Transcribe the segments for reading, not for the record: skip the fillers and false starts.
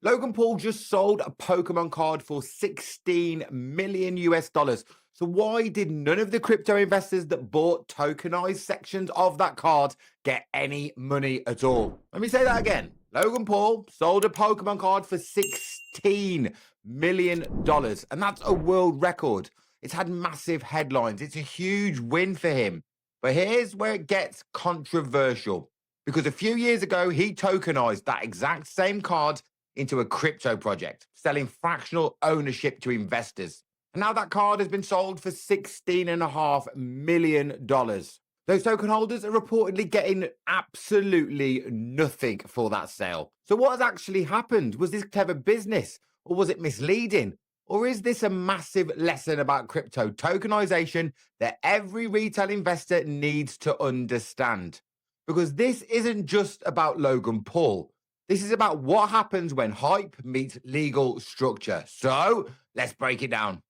Logan Paul just sold a Pokemon card for 16 million US dollars. So why did none of the crypto investors that bought tokenized sections of that card get any money at all? Let me say that again. Logan Paul sold a Pokemon card for $16 million, and that's a world record. It's had massive headlines. It's a huge win for him. But here's where it gets controversial. Because a few years ago, he tokenized that exact same card into a crypto project, selling fractional ownership to investors. And now that card has been sold for $16.5 million. Those token holders are reportedly getting absolutely nothing for that sale. So what has actually happened? Was this clever business? Or was it misleading? Or is this a massive lesson about crypto tokenization that every retail investor needs to understand? Because this isn't just about Logan Paul. This is about what happens when hype meets legal structure. So let's break it down.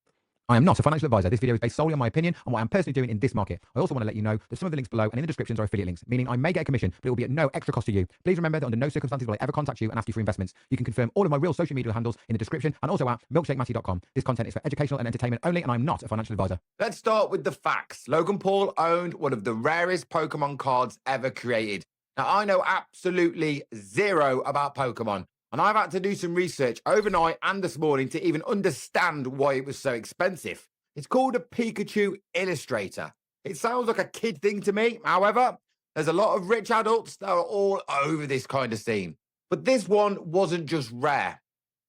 I am not a financial advisor. This video is based solely on my opinion on what I'm personally doing in this market. I also want to let you know that some of the links below and in the descriptions are affiliate links, meaning I may get a commission, but it will be at no extra cost to you. Please remember that under no circumstances will I ever contact you and ask you for investments. You can confirm all of my real social media handles in the description and also at milkshakematty.com. This content is for educational and entertainment only, and I'm not a financial advisor. Let's start with the facts. Logan Paul owned one of the rarest Pokemon cards ever created. Now, I know absolutely zero about Pokemon, and I've had to do some research overnight and this morning to even understand why it was so expensive. It's called a Pikachu Illustrator. It sounds like a kid thing to me. However, there's a lot of rich adults that are all over this kind of scene. But this one wasn't just rare.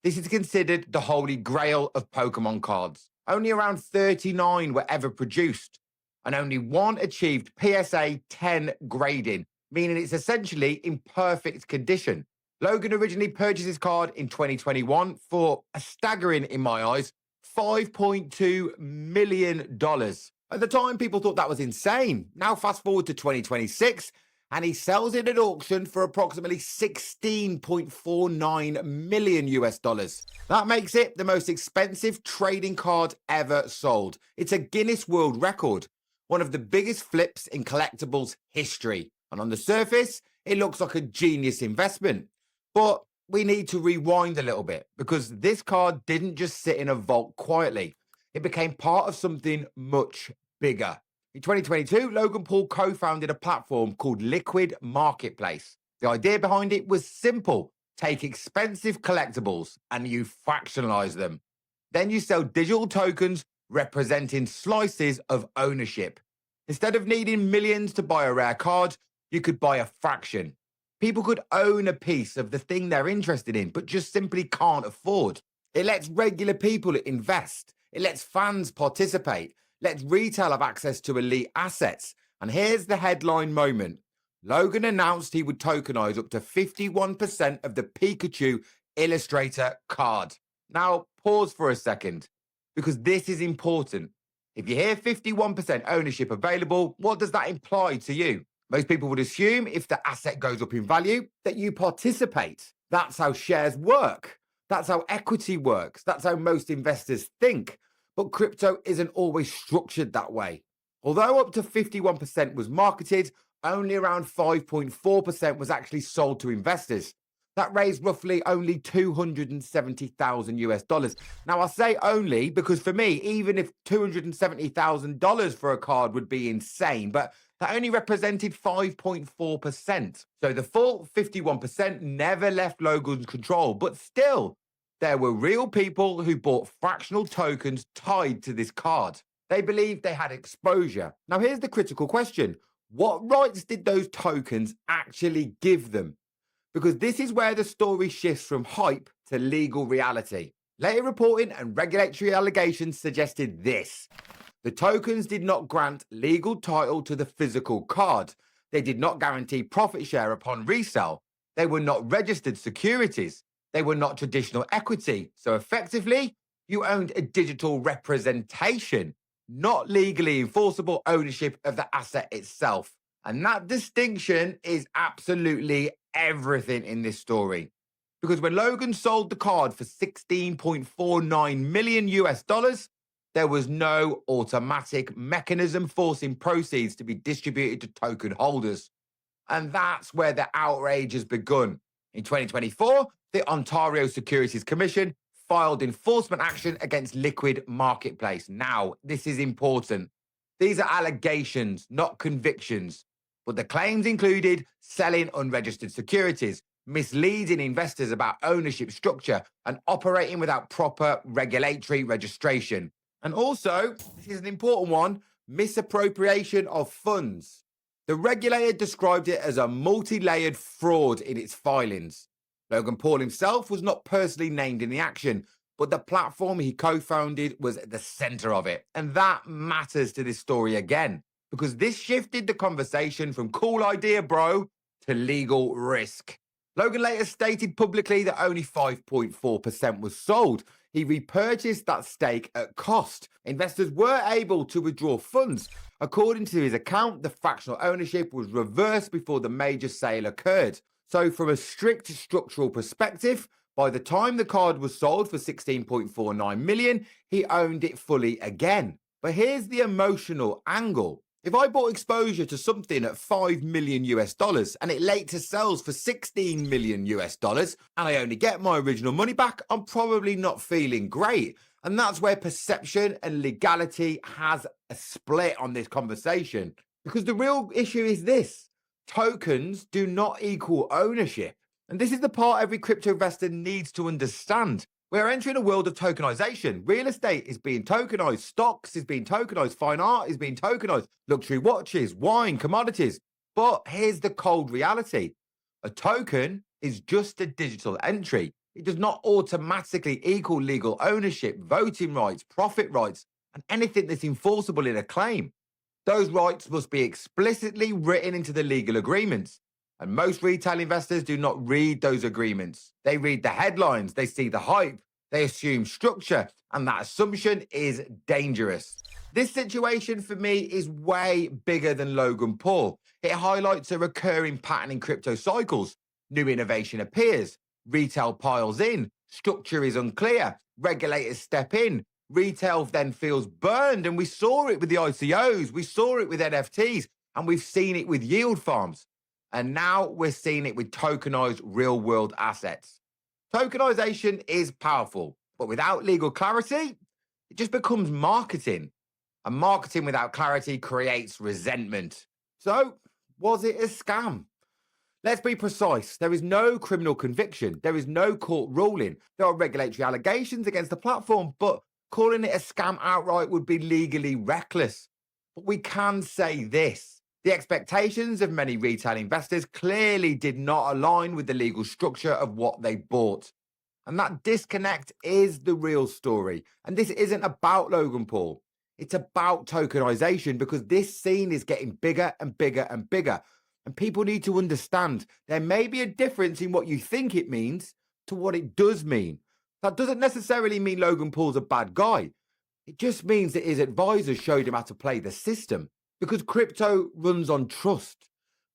This is considered the holy grail of Pokemon cards. Only around 39 were ever produced, and only one achieved PSA 10 grading, meaning it's essentially in perfect condition. Logan originally purchased his card in 2021 for a staggering, in my eyes, $5.2 million. At the time, people thought that was insane. Now, fast forward to 2026, and he sells it at auction for approximately $16.49 million US dollars. That makes it the most expensive trading card ever sold. It's a Guinness World Record, one of the biggest flips in collectibles history. And on the surface, it looks like a genius investment. But we need to rewind a little bit, because this card didn't just sit in a vault quietly. It became part of something much bigger. In 2022, Logan Paul co-founded a platform called Liquid Marketplace. The idea behind it was simple. Take expensive collectibles and you fractionalize them. Then you sell digital tokens representing slices of ownership. Instead of needing millions to buy a rare card, you could buy a fraction. People could own a piece of the thing they're interested in, but just simply can't afford. It lets regular people invest. It lets fans participate. Lets retail have access to elite assets. And here's the headline moment. Logan announced he would tokenize up to 51% of the Pikachu Illustrator card. Now, pause for a second, because this is important. If you hear 51% ownership available, what does that imply to you? Most people would assume if the asset goes up in value, that you participate. That's how shares work. That's how equity works. That's how most investors think. But crypto isn't always structured that way. Although up to 51% was marketed, only around 5.4% was actually sold to investors. That raised roughly only $270,000 US dollars. Now, I say only because for me, even if $270,000 for a card would be insane, but that only represented 5.4%. So the full 51% never left Logan's control, but still, there were real people who bought fractional tokens tied to this card. They believed they had exposure. Now, here's the critical question. What rights did those tokens actually give them? Because this is where the story shifts from hype to legal reality. Later reporting and regulatory allegations suggested this. The tokens did not grant legal title to the physical card. They did not guarantee profit share upon resale. They were not registered securities. They were not traditional equity. So effectively, you owned a digital representation, not legally enforceable ownership of the asset itself. And that distinction is absolutely everything in this story. Because when Logan sold the card for $16.49 million US dollars, there was no automatic mechanism forcing proceeds to be distributed to token holders. And that's where the outrage has begun. In 2024, the Ontario Securities Commission filed enforcement action against Liquid Marketplace. Now, this is important. These are allegations, not convictions. But the claims included selling unregistered securities, misleading investors about ownership structure, and operating without proper regulatory registration. And also, this is an important one, misappropriation of funds. The regulator described it as a multi-layered fraud in its filings. Logan Paul himself was not personally named in the action, but the platform he co-founded was at the center of it. And that matters to this story again, because this shifted the conversation from cool idea, bro, to legal risk. Logan later stated publicly that only 5.4% was sold. He repurchased that stake at cost. Investors were able to withdraw funds. According to his account, the fractional ownership was reversed before the major sale occurred. So from a strict structural perspective, by the time the card was sold for 16.49 million, he owned it fully again. But here's the emotional angle. If I bought exposure to something at $5 million and it later sells for $16 million and I only get my original money back, I'm probably not feeling great. And that's where perception and legality has a split on this conversation. Because the real issue is this: tokens do not equal ownership. And this is the part every crypto investor needs to understand. We're entering a world of tokenization. Real estate is being tokenized. Stocks is being tokenized. Fine art is being tokenized. Luxury watches, wine, commodities. But here's the cold reality. A token is just a digital entry. It does not automatically equal legal ownership, voting rights, profit rights, and anything that's enforceable in a claim. Those rights must be explicitly written into the legal agreements. And most retail investors do not read those agreements. They read the headlines, they see the hype, they assume structure, and that assumption is dangerous. This situation for me is way bigger than Logan Paul. It highlights a recurring pattern in crypto cycles. New innovation appears, retail piles in, structure is unclear, regulators step in, retail then feels burned, and we saw it with the ICOs, we saw it with NFTs, and we've seen it with yield farms. And now we're seeing it with tokenized real-world assets. Tokenization is powerful, but without legal clarity, it just becomes marketing. And marketing without clarity creates resentment. So, was it a scam? Let's be precise. There is no criminal conviction. There is no court ruling. There are regulatory allegations against the platform, but calling it a scam outright would be legally reckless. But we can say this: the expectations of many retail investors clearly did not align with the legal structure of what they bought. And that disconnect is the real story. And this isn't about Logan Paul. It's about tokenization, because this scene is getting bigger and bigger and bigger. And people need to understand there may be a difference in what you think it means to what it does mean. That doesn't necessarily mean Logan Paul's a bad guy. It just means that his advisors showed him how to play the system. Because crypto runs on trust.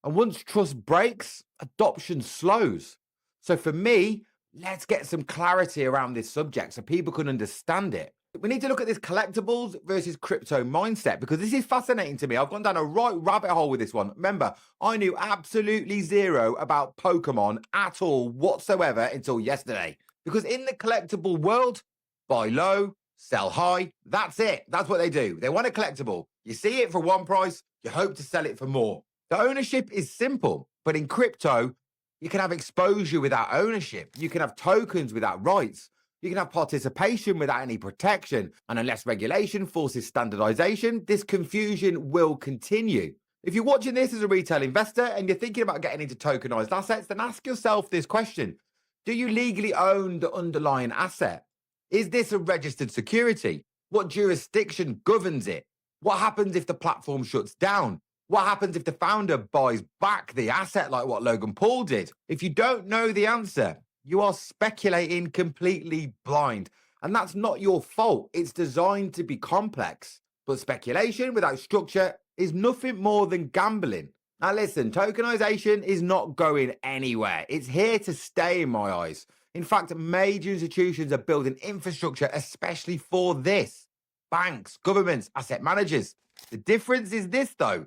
And once trust breaks, adoption slows. So for me, let's get some clarity around this subject so people can understand it. We need to look at this collectibles versus crypto mindset, because this is fascinating to me. I've gone down a right rabbit hole with this one. Remember, I knew absolutely zero about Pokemon at all whatsoever until yesterday. Because in the collectible world, buy low, sell high. That's it. That's what they do. They want a collectible. You see it for one price, you hope to sell it for more. The ownership is simple, but in crypto, you can have exposure without ownership. You can have tokens without rights. You can have participation without any protection. And unless regulation forces standardization, this confusion will continue. If you're watching this as a retail investor and you're thinking about getting into tokenized assets, then ask yourself this question: do you legally own the underlying asset? Is this a registered security? What jurisdiction governs it? What happens if the platform shuts down? What happens if the founder buys back the asset like what Logan Paul did? If you don't know the answer, you are speculating completely blind. And that's not your fault. It's designed to be complex. But speculation without structure is nothing more than gambling. Now listen, tokenization is not going anywhere. It's here to stay in my eyes. In fact, major institutions are building infrastructure especially for this. Banks, governments, asset managers. The difference is this though.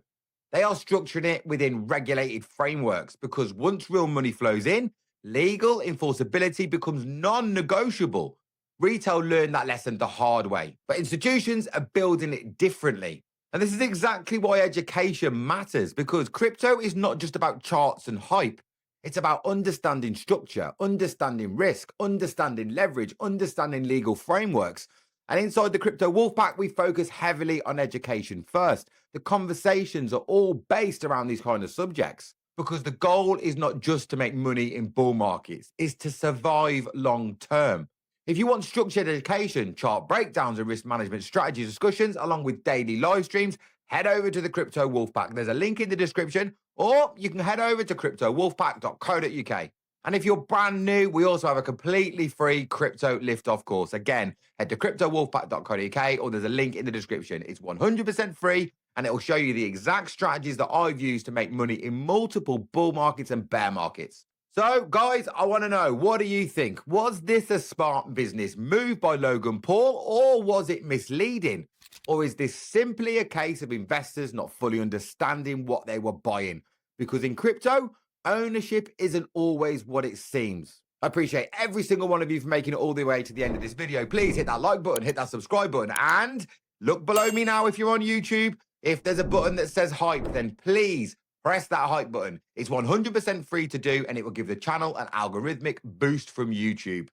They are structuring it within regulated frameworks, because once real money flows in, Legal enforceability becomes non-negotiable. Retail learned that lesson the hard way, but institutions are building it differently. And this is exactly why education matters, because crypto is not just about charts and hype. It's about understanding structure, understanding risk, understanding leverage, understanding legal frameworks. And inside the Crypto Wolfpack, we focus heavily on education first. The conversations are all based around these kind of subjects, because the goal is not just to make money in bull markets, it's to survive long term. If you want structured education, chart breakdowns, and risk management strategy discussions, along with daily live streams, head over to the Crypto Wolfpack. There's a link in the description, or you can head over to cryptowolfpack.co.uk. And if you're brand new, we also have a completely free crypto liftoff course. Again, head to cryptowolfpack.co.uk, or there's a link in the description. It's 100% free, and it will show you the exact strategies that I've used to make money in multiple bull markets and bear markets. So, guys, I want to know, what do you think? Was this a smart business move by Logan Paul, or was it misleading? Or is this simply a case of investors not fully understanding what they were buying? Because in crypto, ownership isn't always what it seems. I appreciate every single one of you for making it all the way to the end of this video. Please hit that like button, hit that subscribe button, and look below me now if you're on YouTube. If there's a button that says hype, then please press that hype button. It's 100% free to do, and it will give the channel an algorithmic boost from YouTube.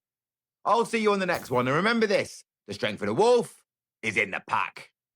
I'll see you on the next one. And remember this, the strength of the wolf is in the pack.